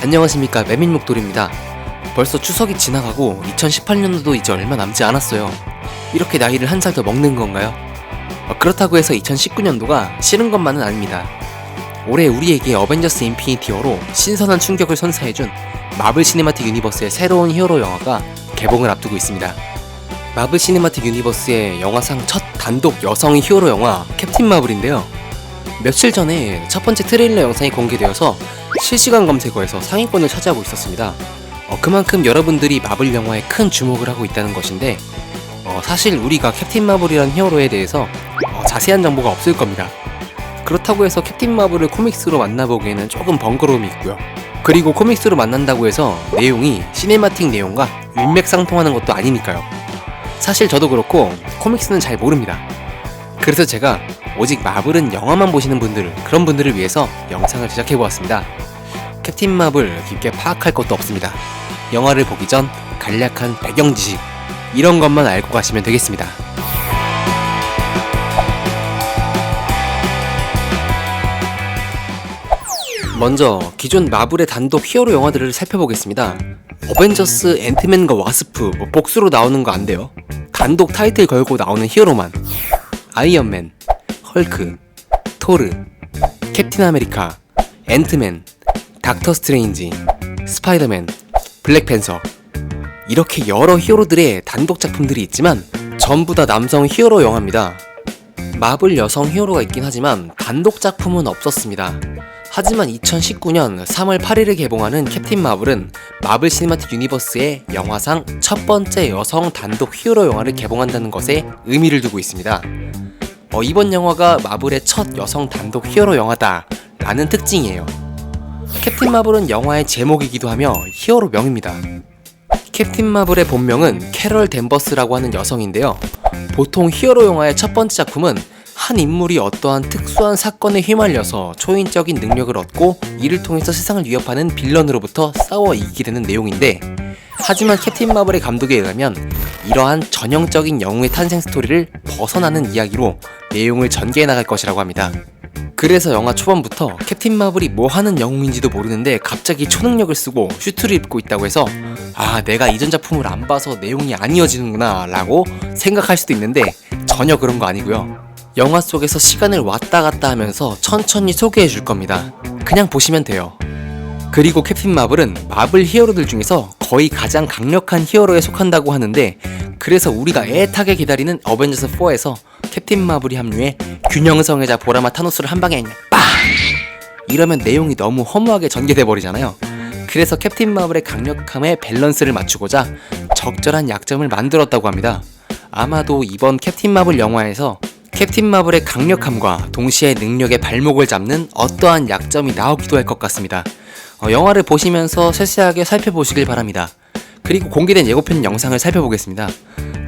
안녕하십니까, 매민목돌입니다. 벌써 추석이 지나가고 2018년도도 이제 얼마 남지 않았어요. 이렇게 나이를 한 살 더 먹는 건가요? 그렇다고 해서 2019년도가 싫은 것만은 아닙니다. 올해 우리에게 어벤져스 인피니티 워로 신선한 충격을 선사해준 마블 시네마틱 유니버스의 새로운 히어로 영화가 개봉을 앞두고 있습니다. 마블 시네마틱 유니버스의 영화상 첫 단독 여성 히어로 영화 캡틴 마블인데요. 며칠 전에 첫 번째 트레일러 영상이 공개되어서 실시간 검색어에서 상위권을 차지하고 있었습니다. 그만큼 여러분들이 마블 영화에 큰 주목을 하고 있다는 것인데, 사실 우리가 캡틴 마블이라는 히어로에 대해서 자세한 정보가 없을 겁니다. 그렇다고 해서 캡틴 마블을 코믹스로 만나보기에는 조금 번거로움이 있고요. 그리고 코믹스로 만난다고 해서 내용이 시네마틱 내용과 일맥상통하는 것도 아니니까요. 사실 저도 그렇고 코믹스는 잘 모릅니다. 그래서 제가 오직 마블은 영화만 보시는 분들, 그런 분들을 위해서 영상을 제작해보았습니다. 캡틴 마블 깊게 파악할 것도 없습니다. 영화를 보기 전 간략한 배경 지식, 이런 것만 알고 가시면 되겠습니다. 먼저 기존 마블의 단독 히어로 영화들을 살펴보겠습니다. 어벤져스, 앤트맨과 와스프, 복수로 나오는 거 안 돼요. 단독 타이틀 걸고 나오는 히어로만. 아이언맨, 헐크, 토르, 캡틴 아메리카, 앤트맨, 닥터 스트레인지, 스파이더맨, 블랙팬서, 이렇게 여러 히어로들의 단독 작품들이 있지만 전부 다 남성 히어로 영화입니다. 마블 여성 히어로가 있긴 하지만 단독 작품은 없었습니다. 하지만 2019년 3월 8일에 개봉하는 캡틴 마블은 마블 시네마틱 유니버스의 영화상 첫 번째 여성 단독 히어로 영화를 개봉한다는 것에 의미를 두고 있습니다. 이번 영화가 마블의 첫 여성 단독 히어로 영화다 라는 특징이에요. 캡틴 마블은 영화의 제목이기도 하며 히어로명입니다. 캡틴 마블의 본명은 캐럴 댄버스라고 하는 여성인데요. 보통 히어로 영화의 첫 번째 작품은 한 인물이 어떠한 특수한 사건에 휘말려서 초인적인 능력을 얻고 이를 통해서 세상을 위협하는 빌런으로부터 싸워 이기게 되는 내용인데, 하지만 캡틴 마블의 감독에 의하면 이러한 전형적인 영웅의 탄생 스토리를 벗어나는 이야기로 내용을 전개해 나갈 것이라고 합니다. 그래서 영화 초반부터 캡틴 마블이 뭐 하는 영웅인지도 모르는데 갑자기 초능력을 쓰고 슈트를 입고 있다고 해서 내가 이전 작품을 안 봐서 내용이 안 이어지는구나 라고 생각할 수도 있는데, 전혀 그런 거 아니고요. 영화 속에서 시간을 왔다 갔다 하면서 천천히 소개해 줄 겁니다. 그냥 보시면 돼요. 그리고 캡틴 마블은 마블 히어로들 중에서 거의 가장 강력한 히어로에 속한다고 하는데, 그래서 우리가 애타게 기다리는 어벤져스 4에서 캡틴 마블이 합류해 균형성애자 보라마 타노스를 한 방에 빵! 이러면 내용이 너무 허무하게 전개돼 버리잖아요. 그래서 캡틴 마블의 강력함에 밸런스를 맞추고자 적절한 약점을 만들었다고 합니다. 아마도 이번 캡틴 마블 영화에서 캡틴 마블의 강력함과 동시에 능력의 발목을 잡는 어떠한 약점이 나오기도 할 것 같습니다. 영화를 보시면서 세세하게 살펴보시길 바랍니다. 그리고 공개된 예고편 영상을 살펴보겠습니다.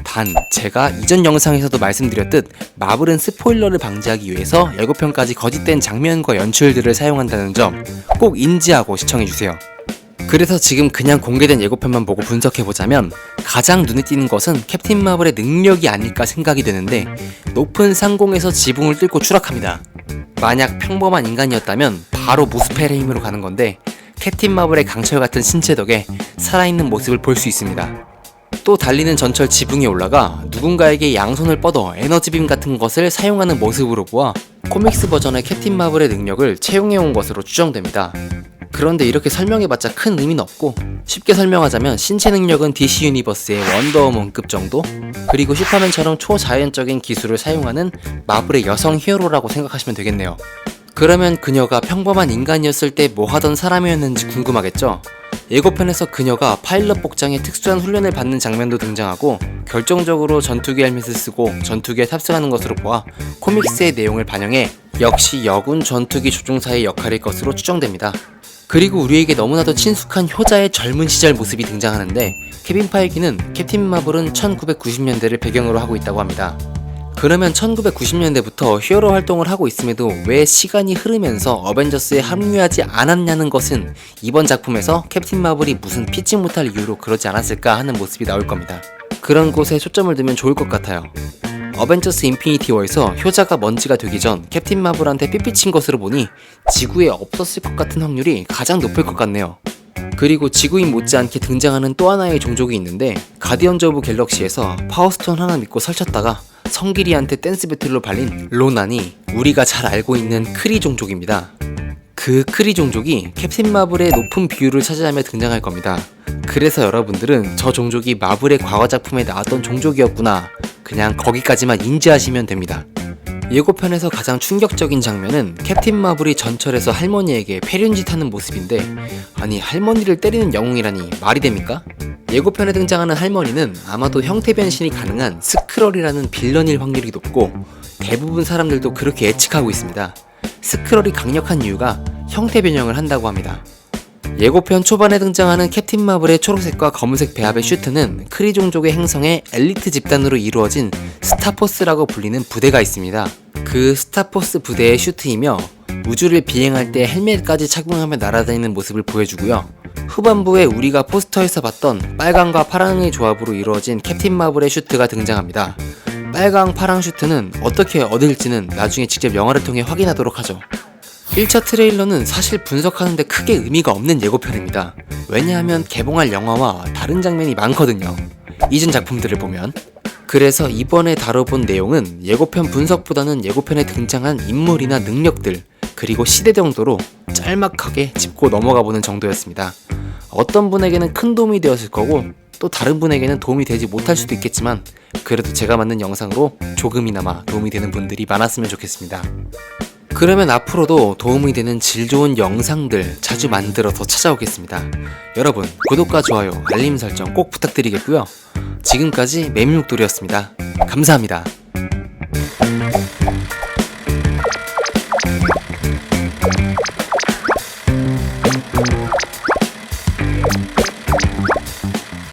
단, 제가 이전 영상에서도 말씀드렸듯 마블은 스포일러를 방지하기 위해서 예고편까지 거짓된 장면과 연출들을 사용한다는 점 꼭 인지하고 시청해주세요. 그래서 지금 그냥 공개된 예고편만 보고 분석해보자면 가장 눈에 띄는 것은 캡틴 마블의 능력이 아닐까 생각이 되는데, 높은 상공에서 지붕을 뚫고 추락합니다. 만약 평범한 인간이었다면 바로 무스펠의 힘으로 가는 건데, 캡틴 마블의 강철 같은 신체 덕에 살아있는 모습을 볼 수 있습니다. 또 달리는 전철 지붕에 올라가 누군가에게 양손을 뻗어 에너지빔 같은 것을 사용하는 모습으로 보아 코믹스 버전의 캡틴 마블의 능력을 채용해온 것으로 추정됩니다. 그런데 이렇게 설명해봤자 큰 의미는 없고, 쉽게 설명하자면 신체 능력은 DC 유니버스의 원더우먼급 정도? 그리고 슈퍼맨처럼 초자연적인 기술을 사용하는 마블의 여성 히어로라고 생각하시면 되겠네요. 그러면 그녀가 평범한 인간이었을 때 뭐 하던 사람이었는지 궁금하겠죠? 예고편에서 그녀가 파일럿 복장에 특수한 훈련을 받는 장면도 등장하고, 결정적으로 전투기 헬멧을 쓰고 전투기에 탑승하는 것으로 보아 코믹스의 내용을 반영해 역시 여군 전투기 조종사의 역할일 것으로 추정됩니다. 그리고 우리에게 너무나도 친숙한 효자의 젊은 시절 모습이 등장하는데, 케빈 파이기는 캡틴 마블은 1990년대를 배경으로 하고 있다고 합니다. 그러면 1990년대부터 히어로 활동을 하고 있음에도 왜 시간이 흐르면서 어벤져스에 합류하지 않았냐는 것은 이번 작품에서 캡틴 마블이 무슨 피치 못할 이유로 그러지 않았을까 하는 모습이 나올 겁니다. 그런 곳에 초점을 두면 좋을 것 같아요. 어벤져스 인피니티 워에서 효자가 먼지가 되기 전 캡틴 마블한테 삐삐친 것으로 보니 지구에 없었을 것 같은 확률이 가장 높을 것 같네요. 그리고 지구인 못지않게 등장하는 또 하나의 종족이 있는데, 가디언즈 오브 갤럭시에서 파워스톤 하나 믿고 설쳤다가 성기리한테 댄스 배틀로 발린 로난이 우리가 잘 알고 있는 크리 종족입니다. 그 크리 종족이 캡틴 마블의 높은 비율을 차지하며 등장할 겁니다. 그래서 여러분들은 저 종족이 마블의 과거 작품에 나왔던 종족이었구나, 그냥 거기까지만 인지하시면 됩니다. 예고편에서 가장 충격적인 장면은 캡틴 마블이 전철에서 할머니에게 패륜짓 하는 모습인데, 아니 할머니를 때리는 영웅이라니 말이 됩니까? 예고편에 등장하는 할머니는 아마도 형태 변신이 가능한 스크럴이라는 빌런일 확률이 높고, 대부분 사람들도 그렇게 예측하고 있습니다. 스크럴이 강력한 이유가 형태 변형을 한다고 합니다. 예고편 초반에 등장하는 캡틴 마블의 초록색과 검은색 배합의 슈트는 크리 종족의 행성의 엘리트 집단으로 이루어진 스타포스라고 불리는 부대가 있습니다. 그 스타포스 부대의 슈트이며 우주를 비행할 때 헬멧까지 착용하며 날아다니는 모습을 보여주고요. 후반부에 우리가 포스터에서 봤던 빨강과 파랑의 조합으로 이루어진 캡틴 마블의 슈트가 등장합니다. 빨강, 파랑 슈트는 어떻게 얻을지는 나중에 직접 영화를 통해 확인하도록 하죠. 1차 트레일러는 사실 분석하는데 크게 의미가 없는 예고편입니다. 왜냐하면 개봉할 영화와 다른 장면이 많거든요, 이전 작품들을 보면. 그래서 이번에 다뤄본 내용은 예고편 분석보다는 예고편에 등장한 인물이나 능력들, 그리고 시대 정도로 짤막하게 짚고 넘어가보는 정도였습니다. 어떤 분에게는 큰 도움이 되었을 거고, 또 다른 분에게는 도움이 되지 못할 수도 있겠지만, 그래도 제가 만든 영상으로 조금이나마 도움이 되는 분들이 많았으면 좋겠습니다. 그러면 앞으로도 도움이 되는 질 좋은 영상들 자주 만들어서 찾아오겠습니다. 여러분, 구독과 좋아요, 알림 설정 꼭 부탁드리겠고요. 지금까지 맵육돌이었습니다. 감사합니다.